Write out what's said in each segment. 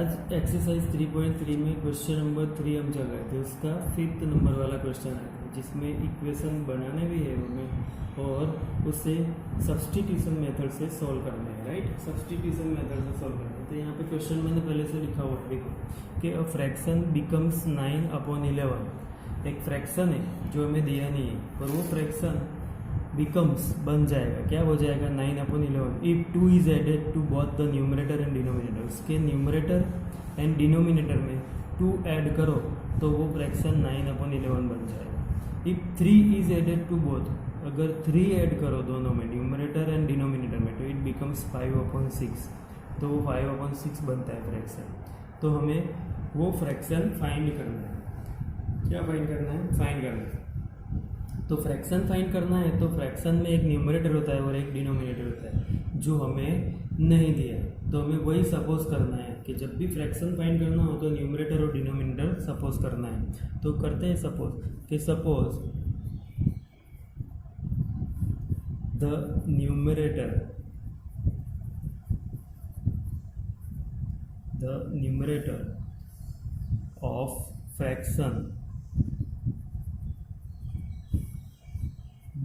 आज एक्सरसाइज 3.3 में question number 3 हम चल रहे थे, उसका 5th नंबर वाला क्वेश्चन आया था जिसमें इक्वेशन बनाने भी है हमें और उसे सब्स्टिट्यूशन मेथड से सॉल्व करना है। राइट, सब्स्टिट्यूशन मेथड से सॉल्व करना है। तो यहाँ पे क्वेश्चन मैंने पहले से लिखा हुआ देखो कि अ फ्रैक्शन बिकम्स 9/11। एक फ्रैक्शन है जो हमें दिया नहीं है और वो फ्रैक्शन बिकम्स बन जाएगा, क्या हो जाएगा 9/11 if 2 is added to both the numerator and denominator. उसके न्यूमरेटर एंड डिनोमिनेटर में 2 ऐड करो तो वो फ्रैक्शन 9/11 बन जाएगा। If 3 is added to both, अगर 3 ऐड करो दोनों में न्यूमरेटर एंड डिनोमिनेटर में तो इट बिकम्स 5/6, तो वो 5/6 बनता है फ्रैक्शन। तो हमें वो फ्रैक्शन फाइंड करना है। क्या फाइंड करना है? फाइंड करना है। तो फ्रैक्शन फाइंड करना है तो फ्रैक्शन में एक न्यूमरेटर होता है और एक डिनोमिनेटर होता है जो हमें नहीं दिया है। तो हमें वही सपोज करना है कि जब भी फ्रैक्शन फाइंड करना हो तो न्यूमरेटर और डिनोमिनेटर सपोज करना है। तो करते हैं सपोज कि suppose the numerator of fraction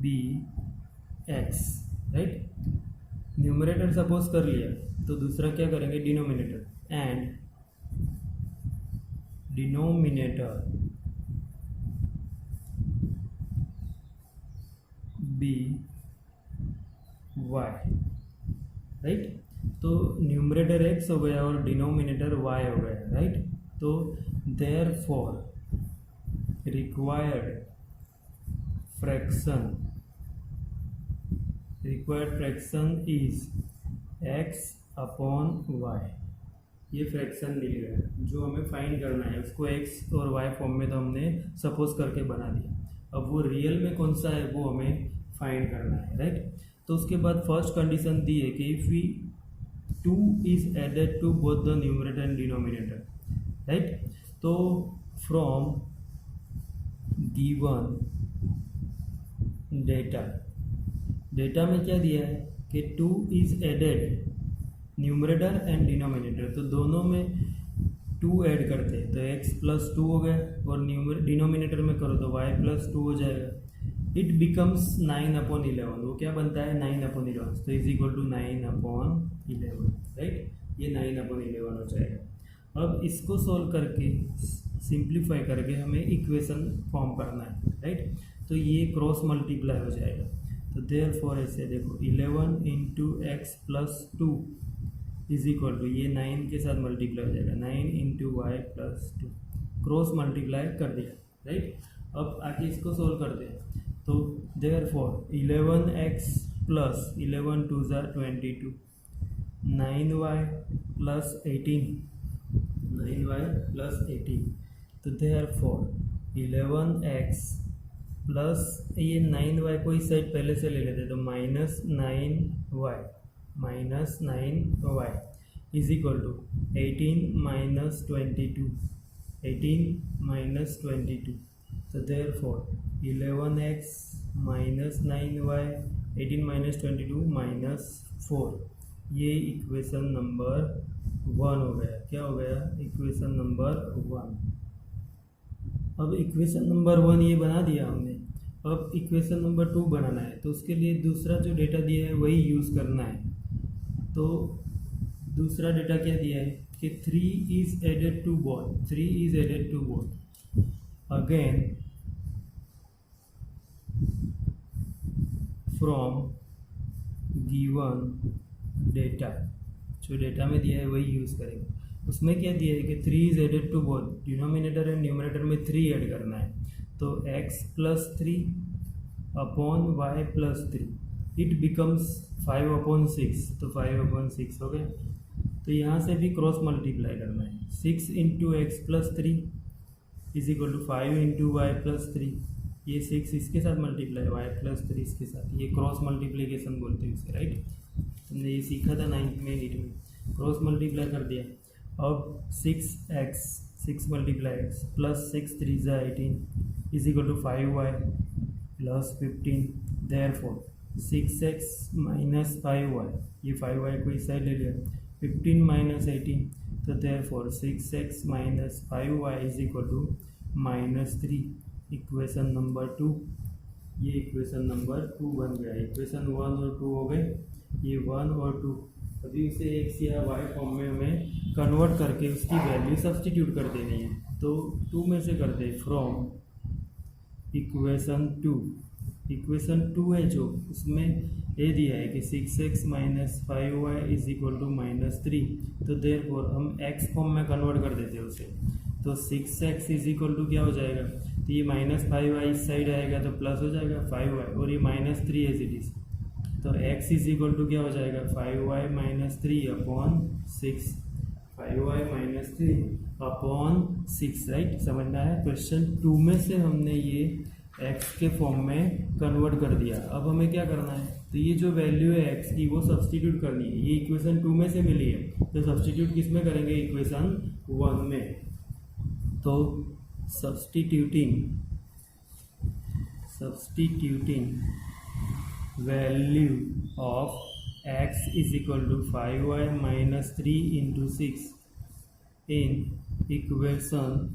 be X. Right, numerator suppose कर लिया तो दूसरा क्या करेंगे? Denominator. And denominator be Y. Right, तो न्यूमरेटर एक्स हो गया और डिनोमिनेटर वाई हो गया। राइट, तो therefore required fraction is x upon y। ये फ्रैक्शन मिल गया जो हमें फाइंड करना है। उसको x और y फॉर्म में तो हमने सपोज करके बना दिया। अब वो रियल में कौन सा है वो हमें फाइंड करना है। राइट, तो उसके बाद फर्स्ट कंडीशन दी है कि if we 2 is added to both the numerator and denominator. Right, तो फ्रॉम गिवन डेटा में क्या दिया है कि 2 is added numerator and denominator. तो दोनों में 2 ऐड करते हैं तो x प्लस 2 हो गया और डिनोमिनेटर में करो तो y प्लस 2 हो जाएगा। It becomes 9/11। वो क्या बनता है? 9/11। तो इज इक्वल टू 9/11। राइट, ये 9/11 हो जाएगा। अब इसको सोल्व करके सिंप्लीफाई करके हमें इक्वेशन फॉर्म करना है। राइट, तो ये क्रॉस मल्टीप्लाई हो जाएगा। तो देयरफॉर ऐसे देखो 11 into X plus 2 is equal to ये 9 के साथ मल्टीप्लाई हो जाएगा 9 into Y plus 2। Cross multiply कर दिया। राइट, अब आगे इसको सोल्व करते हैं तो देयरफॉर 11x प्लस 11 2 ज़ा 22 9y प्लस 18 तो देयरफॉर 11x प्लस ये 9y को इस साइड पहले से ले लेते तो minus 9y is equal to 18 minus 22। तो therefore 11x minus 9y 18 minus 22 minus 4। ये इक्वेशन नंबर 1 हो गया। क्या हो गया? Equation number 1। अब इक्वेशन नंबर 1 ये बना दिया हमने। अब इक्वेशन नंबर 2 बनाना है तो उसके लिए दूसरा जो डेटा दिया है वही यूज़ करना है। तो दूसरा डेटा क्या दिया है कि 3 is added to both again from given data. जो डेटा में दिया है वही यूज़ करेंगे। उसमें क्या दिया है कि 3 is added to both, denominator and numerator में 3 ऐड करना है तो x plus 3 upon y plus 3 it becomes 5/6। तो 5/6 हो गया। तो यहाँ से भी क्रॉस मल्टीप्लाई करना है 6 into X plus 3 is equal to 5 into Y plus 3। ये 6 इसके साथ मल्टीप्लाई y प्लस 3 इसके साथ, ये क्रॉस मल्टीप्लीकेशन बोलते हैं इसे। राइट, हमने ये सीखा था 9th में नीट में। क्रॉस मल्टीप्लाई कर दिया। अब 6 मल्टीप्लाई x प्लस 6 3 ज़ा 18 is equal to 5y plus 15। Therefore 6x minus 5y, ये 5y को इस साइड ले लिया 15 माइनस 18 तो therefore 6x minus 5y is equal to -3। Equation number 2, ये इक्वेशन नंबर 2 बन गया। इक्वेशन 1 और 2 हो गए, ये 1 और 2। अभी उसे x या y फॉर्म में हमें कन्वर्ट करके उसकी वैल्यू सब्सटीट्यूट कर देनी है। तो 2 में से करते फ्रॉम इक्वेशन 2। इक्वेशन 2 है जो, उसमें ये दिया है कि 6x minus 5y is equal to -3। तो देयरफॉर हम x फॉर्म में कन्वर्ट कर देते हैं उसे। तो 6x इज इक्वल टू क्या हो जाएगा, तो ये -5y इस साइड आएगा तो प्लस हो जाएगा 5y, और ये -3 एज इट इज। तो x इज इक्वल टू क्या हो जाएगा 5y minus 3 upon 6। 5y minus 3 upon 6, right. समझना है। क्वेश्चन 2 में से हमने ये x के फॉर्म में कन्वर्ट कर दिया। अब हमें क्या करना है, तो ये जो वैल्यू है x की वो सब्सटीट्यूट करनी है। ये इक्वेशन 2 में से मिली है, तो सब्सटीट्यूट किस में करेंगे, इक्वेशन 1 में। तो substituting value of x is equal to 5y minus 3 into 6 in equation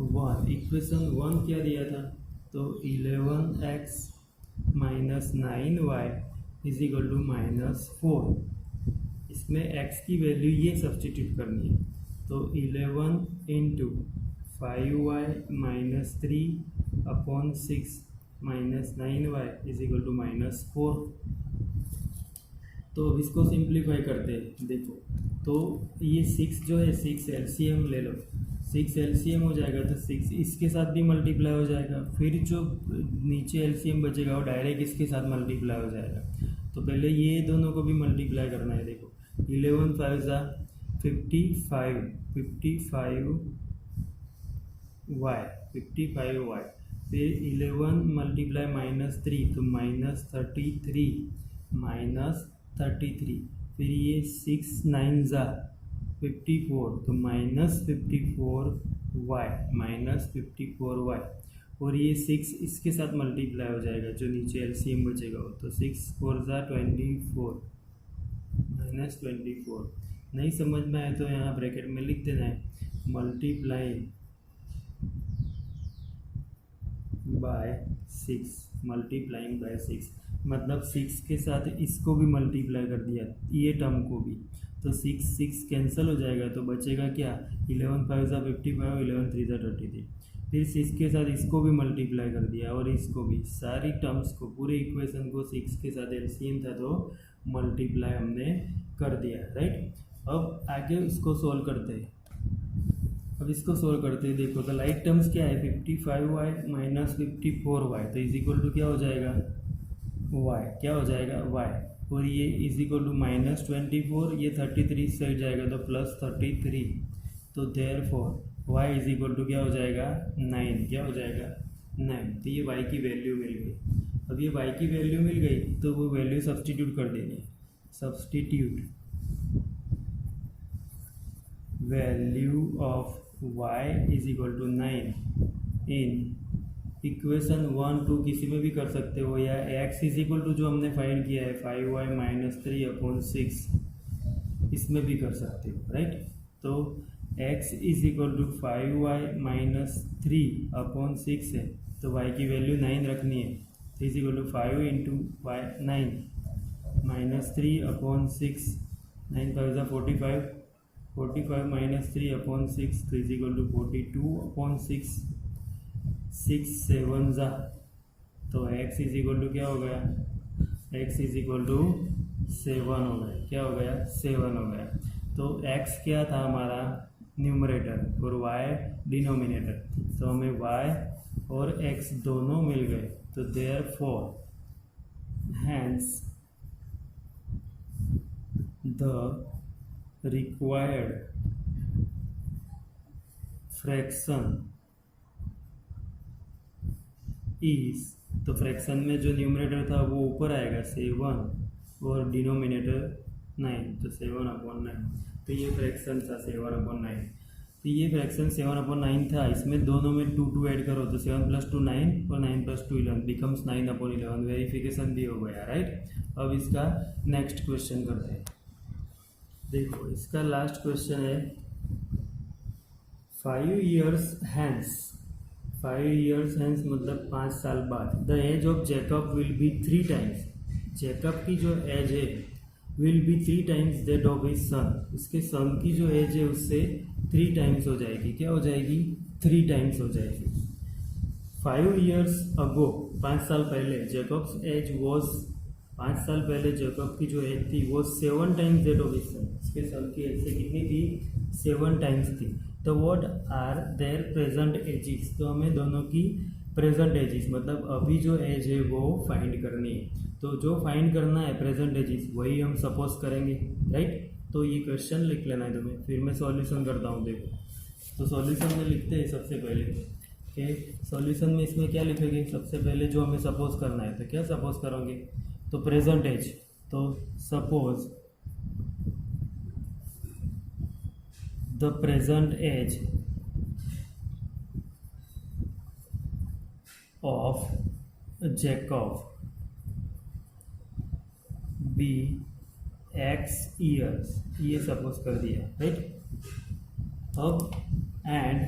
1। Equation 1 क्या दिया था, तो 11x minus 9y is equal to -4। इसमें x की वैल्यू ये सब्सटीट्यूट करनी है। तो 11 into 5y minus 3 upon 6 minus 9y is equal to -4। तो अब इसको सिंप्लीफाई करते हैं। देखो, तो ये 6 जो है, 6 एलसीएम ले लो, 6 एलसीएम हो जाएगा तो 6 इसके साथ भी मल्टीप्लाई हो जाएगा। फिर जो नीचे एलसीएम बचेगा वो डायरेक्ट इसके साथ मल्टीप्लाई हो जाएगा। तो पहले ये दोनों को भी मल्टीप्लाई करना है। देखो 11 5 ज़ा 55y, फिर 11 मल्टीप्लाई -3 तो -33, फिर ये 6 9 ज़ा 54 तो -54y, और ये 6 इसके साथ मल्टीप्लाई हो जाएगा, जो नीचे एलसीएम बचेगा वो। तो 6 4 ज़ा 24 -24। नहीं समझ में आए तो यहाँ ब्रैकेट में लिख देना है मल्टीप्लाइंग बाय 6, मतलब 6 के साथ इसको भी मल्टीप्लाई कर दिया, ये टर्म को भी। तो 6 कैंसिल हो जाएगा, तो बचेगा क्या, 11 5 ज़ा 55, 11 3 ज़ा 33। फिर 6 के साथ इसको भी मल्टीप्लाई कर दिया और इसको भी, सारी टर्म्स को, पूरे इक्वेशन को 6 के साथ एलसीएम था तो मल्टीप्लाई हमने कर दिया, राइट। अब आगे इसको सोल्व करते हैं। देखो तो लाइक टर्म्स क्या है, 55y माइनस 54y, तो इज इक्वल टू क्या हो जाएगा y, और ये इज इक्वल टू -24, ये 33 साइड जाएगा तो +33। तो therefore y is equal to क्या हो जाएगा 9, तो ये y की वैल्यू मिल गई। अब ये y की वैल्यू मिल गई तो वो वैल्यू सब्सटीट्यूट कर देनी है। Substitute value of y is equal to 9 in equation 1 2 किसी में भी कर सकते हो, या x इज इक्वल टू जो हमने फाइंड किया है 5y माइनस 3 अपॉन 6, इसमें भी कर सकते हो, राइट। तो x is equal to 5y minus 3 upon 6 है, तो y की वैल्यू 9 रखनी है। तो is equal to 5 into 9 minus 3 upon 6, 9 5 ज़ा 45 माइनस 3 अपॉन 6, तो इज इक्वल टू 42 अपॉन 6 7 ज़ा, तो x इज इक्वल टू क्या हो गया, x इज इक्वल टू 7 हो गया। क्या हो गया, 7 हो गया। तो x क्या था हमारा न्यूमरेटर और y डिनोमिनेटर, तो हमें y और x दोनों मिल गए। तो therefore hence the required fraction is, तो फ्रैक्शन में जो न्यूमरेटर था वो ऊपर आएगा 7 और डिनोमिनेटर 9, तो 7/9। तो ये फ्रैक्शन था 7/9। तो ये फ्रैक्शन 7/9 था, इसमें दोनों में 2 ऐड करो तो 7 + 2 9 और 9 + 2 11 बिकम्स 9/11। वेरिफिकेशन भी हो गया, राइट। अब इसका नेक्स्ट क्वेश्चन करते हैं। देखो इसका लास्ट क्वेश्चन है 5 years hence। 5 years hence मतलब 5 साल बाद the age of Jacob will be 3 times. Jacob की जो एज है will be 3 times that of his son. उसके सन की जो एज है उससे 3 टाइम्स हो जाएगी। क्या हो जाएगी? 3 टाइम्स हो जाएगी। 5 years ago 5 साल पहले जैकब्स एज वॉज 5 साल पहले जैकब की जो एज थी वो 7 times that of his son. उसके सन की एज से कितनी थी? 7 टाइम्स थी। तो what are their present ages? तो हमें दोनों की प्रेजेंट एजिस मतलब अभी जो एज है वो फाइंड करनी है। तो जो फाइंड करना है प्रेजेंट एजिस वही हम सपोज करेंगे, राइट। तो ये क्वेश्चन लिख लेना है तुम्हें, फिर मैं सॉल्यूशन करता हूँ। देखो तो सॉल्यूशन में लिखते हैं सबसे पहले कि सॉल्यूशन में इसमें क्या लिखेंगे? सबसे पहले जो हमें सपोज करना है तो क्या सपोज करोगे? तो प्रेजेंट एज। तो suppose the present age of Jacob be x years, ये सपोज कर दिया, राइट। अब and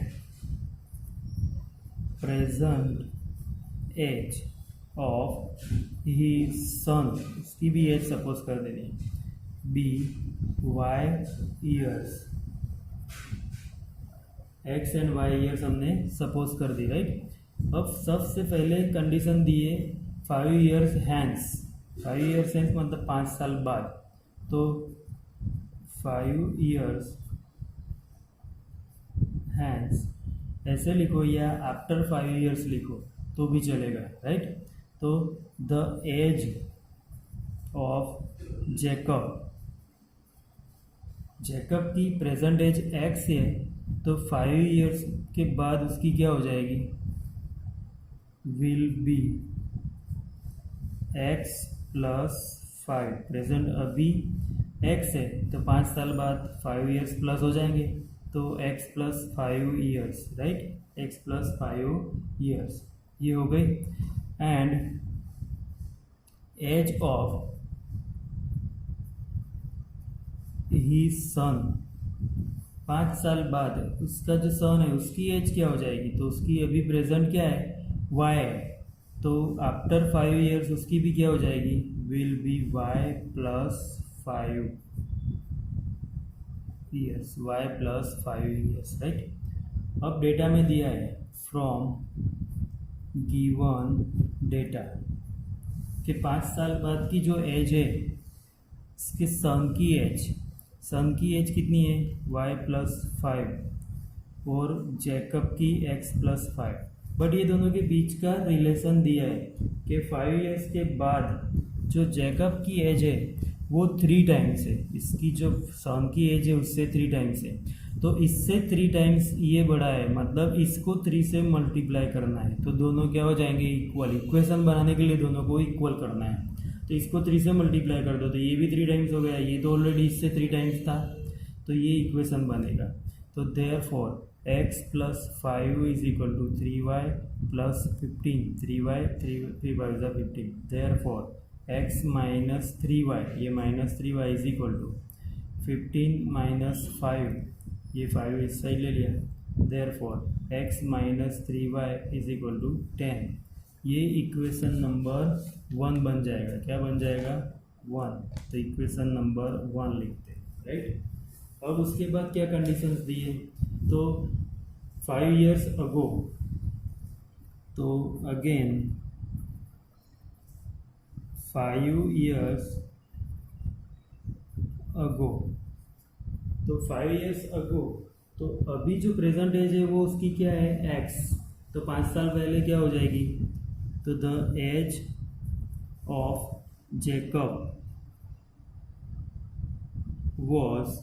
present age of his son, इसकी भी एज सपोज कर देनी है, be Y years. X and Y years हमने सपोज कर दी, राइट। अब सबसे पहले कंडीशन दी है 5 years हैंस। 5 years हैंस मतलब 5 साल बाद। तो 5 years हैंस ऐसे लिखो या आफ्टर 5 years लिखो तो भी चलेगा, राइट। तो द एज ऑफ जैकब की प्रेजेंट एज एक्स है, तो 5 years के बाद उसकी क्या हो जाएगी? Will be x plus 5। Present अभी x है तो 5 साल बाद 5 years प्लस हो जाएंगे, तो x plus 5 years, right. x plus 5 years ये हो गई। एंड एज ऑफ ही सन, 5 साल बाद उसका जो सन है उसकी एज क्या हो जाएगी? तो उसकी अभी प्रेजेंट क्या है? y है। तो आफ्टर 5 years उसकी भी क्या हो जाएगी? Will be y plus 5 years, y plus 5 years, right. अब डेटा में दिया है फ्रॉम गिवन डेटा कि 5 साल बाद की जो एज है इसके सन की एज कितनी है? y प्लस 5 और जैकब की x प्लस 5। बट ये दोनों के बीच का रिलेशन दिया है कि 5 years के बाद जो जैकब की एज है वो 3 टाइम्स है, इसकी जो सन की एज है उससे 3 टाइम्स है। तो इससे 3 टाइम्स ये बड़ा है, मतलब इसको 3 से मल्टीप्लाई करना है। तो दोनों क्या हो जाएंगे? इक्वल। इक्वेशन बनाने के लिए दोनों को इक्वल करना है, तो इसको 3 से मल्टीप्लाई कर दो तो ये भी 3 टाइम्स हो गया, ये तो ऑलरेडी इससे 3 टाइम्स था, तो ये इक्वेशन बनेगा। तो therefore x plus 5 is equal to 3y plus 15। 3y 3 5 जा 15। देयरफॉर x माइनस 3y, ये minus 3y is equal to 15 minus 5, ये 5 इस साइड ले लिया। Therefore x minus 3y is equal to 10। ये इक्वेशन नंबर 1 बन जाएगा। क्या बन जाएगा? 1। तो इक्वेशन नंबर 1 लिखते हैं, राइट। अब उसके बाद क्या कंडीशंस दिए? तो 5 years अगो, तो अगेन 5 years अगो, तो 5 years अगो, तो अभी जो प्रेजेंट एज है वो उसकी क्या है? x। तो 5 साल पहले क्या हो जाएगी? तो the age of Jacob was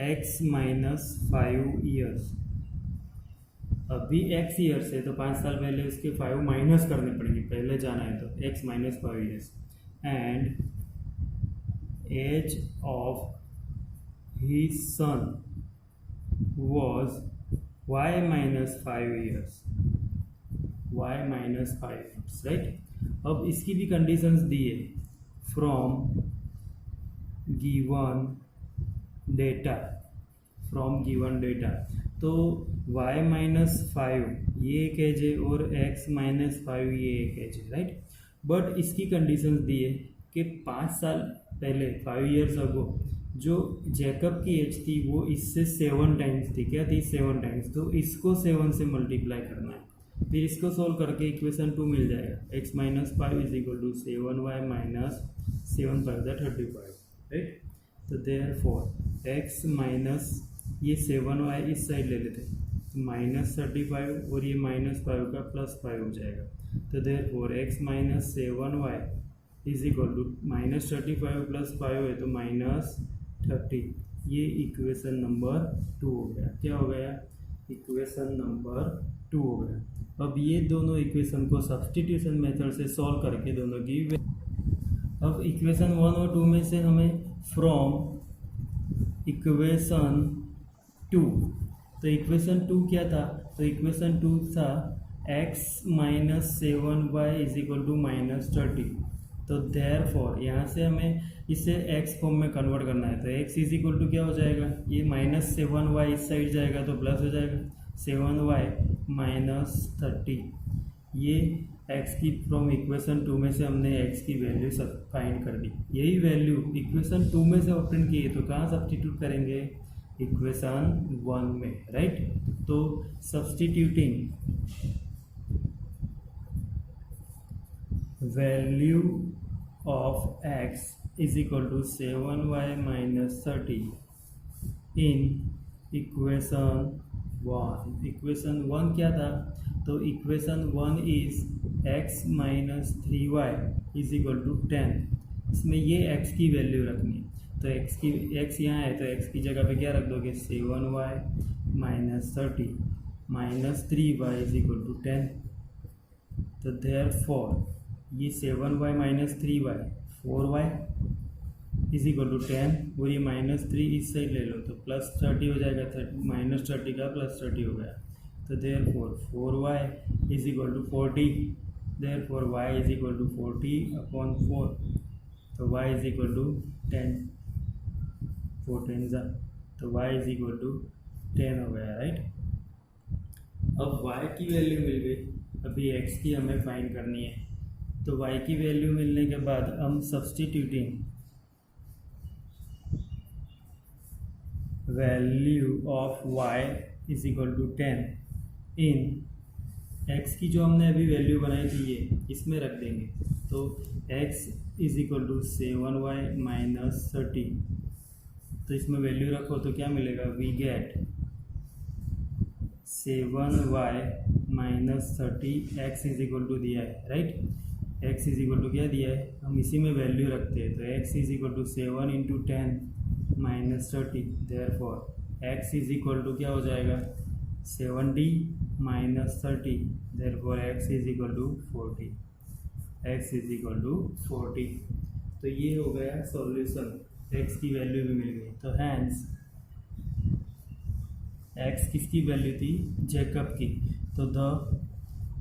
x minus 5 years। अभी x ईयर्स है तो 5 साल पहले उसके 5 माइनस करने पड़ेंगे, पहले जाना है तो x minus 5 years। And age of his son was y minus 5 years, y minus 5 years, right. अब इसकी भी कंडीशंस दी है from given data, from given data. तो y माइनस 5 ये एक एज है और x माइनस 5 ये एक एज है, राइट। बट इसकी कंडीशंस दी है कि 5 साल पहले 5 years अगो जो जैकब की एज थी वो इससे 7 टाइम्स थी। क्या थी? 7 टाइम्स। तो इसको 7 से मल्टीप्लाई करना है, फिर इसको सोल्व करके इक्वेशन 2 मिल जाएगा। x minus 5 is equal to 7y minus 7 5 35, right. तो देयरफॉर x माइनस ये 7y इस साइड ले लेते तो माइनस 35 और ये माइनस 5 का प्लस 5 हो जाएगा। तो therefore x minus 7y is equal to minus 35 plus 5 है तो माइनस 30। ये इक्वेशन नंबर 2 हो गया। क्या हो गया? इक्वेशन नंबर 2 हो गया। अब ये दोनों इक्वेशन को सब्स्टिट्यूशन मेथड से सॉल्व करके दोनों की अब इक्वेशन 1 और 2 में से हमें फ्रॉम इक्वेशन 2, तो इक्वेशन 2 क्या था? तो इक्वेशन 2 था x minus 7y is equal to minus 30। तो देयरफॉर यहाँ से हमें इसे x फॉर्म में कन्वर्ट करना है। तो x इज इक्वल टू क्या हो जाएगा? ये माइनस 7y इस साइड जाएगा तो प्लस हो जाएगा 7y माइनस 30। ये x की फ्रॉम इक्वेशन 2 में से हमने x की वैल्यू फाइंड कर दी। यही वैल्यू इक्वेशन 2 में से ऑप्टेन की है तो कहाँ सब्स्टिट्यूट करेंगे? इक्वेशन 1 में, राइट। तो substituting value of x is equal to 7y minus 30 in equation 1। Equation 1 क्या था? तो equation 1 is x minus 3y is equal to 10। इसमें ये x की वैल्यू रखनी है। तो x यहाँ है तो x की जगह पे क्या रख दोगे? 7y minus 30 minus 3y is equal to 10। तो देयरफॉर ये 7y minus 3y 4y is equal to 10 और ये माइनस 3 इस साइड ले लो तो प्लस 30 हो जाएगा। माइनस 30 का प्लस 30 हो गया। तो therefore 4y is equal to 40। Therefore y is equal to 40 upon 4। तो y इज इक्वल टू 10, 4 10 जा तो y इज इक्वल टू 10 हो गया, राइट। अब y की वैल्यू मिल गई, अभी x की हमें फाइंड करनी है। तो y की वैल्यू मिलने के बाद हम substituting value of y is equal to 10 in x की जो हमने अभी वैल्यू बनाई थी ये इसमें रख देंगे। तो x is equal to 7y minus 30। तो इसमें वैल्यू रखो तो क्या मिलेगा? We get 7y minus 30 x is equal to दिया है, right. x is equal to क्या दिया है? हम इसी में वैल्यू रखते हैं। तो x is equal to 7 into 10 minus 30। Therefore x is equal to क्या हो जाएगा? 70 minus 30। Therefore x is equal to 40। x is equal to 40। तो ये हो गया सॉल्यूशन। x की वैल्यू भी मिल गई। तो हैंस x किसकी वैल्यू थी? जैकब की। तो the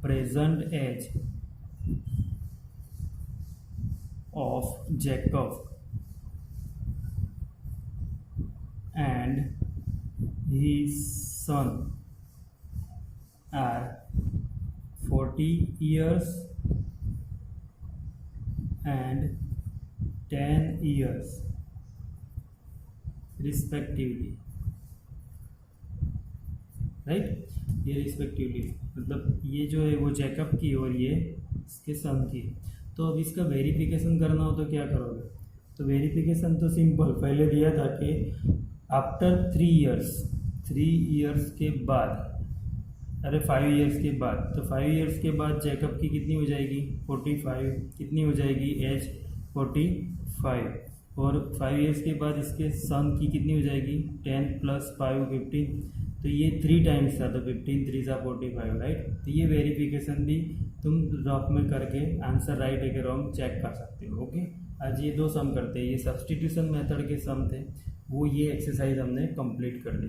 present age of Jacob and his son are 40 years and 10 years respectively, right। ये रिस्पेक्टिवली मतलब ये जो है वो जैकब की और ये इसके सन की। तो अब इसका वेरिफिकेशन करना हो तो क्या करोगे? तो वेरिफिकेशन तो सिंपल, पहले दिया था कि आफ्टर 3 इयर्स के बाद, अरे 5 इयर्स के बाद, तो 5 इयर्स के बाद जैकब की कितनी हो जाएगी? 45। कितनी हो जाएगी एज? 45। और 5 इयर्स के बाद इसके सन की कितनी हो जाएगी? 10 प्लस 5 15। तो ये 3 टाइम्स था तो 15 3 सा 45, राइट। तो ये वेरिफिकेशन भी तुम ड्रॉप में करके आंसर राइट है कि रॉन्ग चेक कर सकते हो। ओके, आज ये 2 सम करते हैं। ये सब्स्टिट्यूशन मेथड के सम थे, वो ये एक्सरसाइज हमने कंप्लीट कर दी।